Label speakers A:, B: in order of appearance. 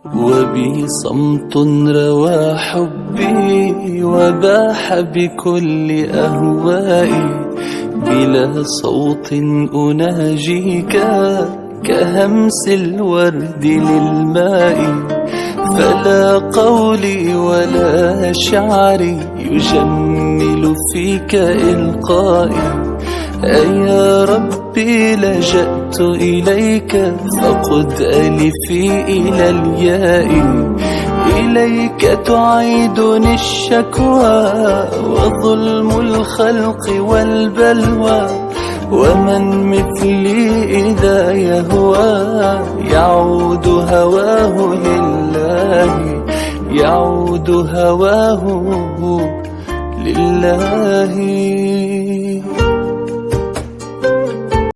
A: وبي صمت روى حبي وباح بكل أهوائي، بلا صوت أناجيك كهمس الورد للماء، فلا قولي ولا شعري يجمل فيك إلقائي. أيا ربي لجأت إليك فقد ألفي إلى الياء، إليك تعيدني الشكوى وظلم الخلق والبلوى، ومن مثلي إذا يهوى يعود هواه لله، يعود هواه لله.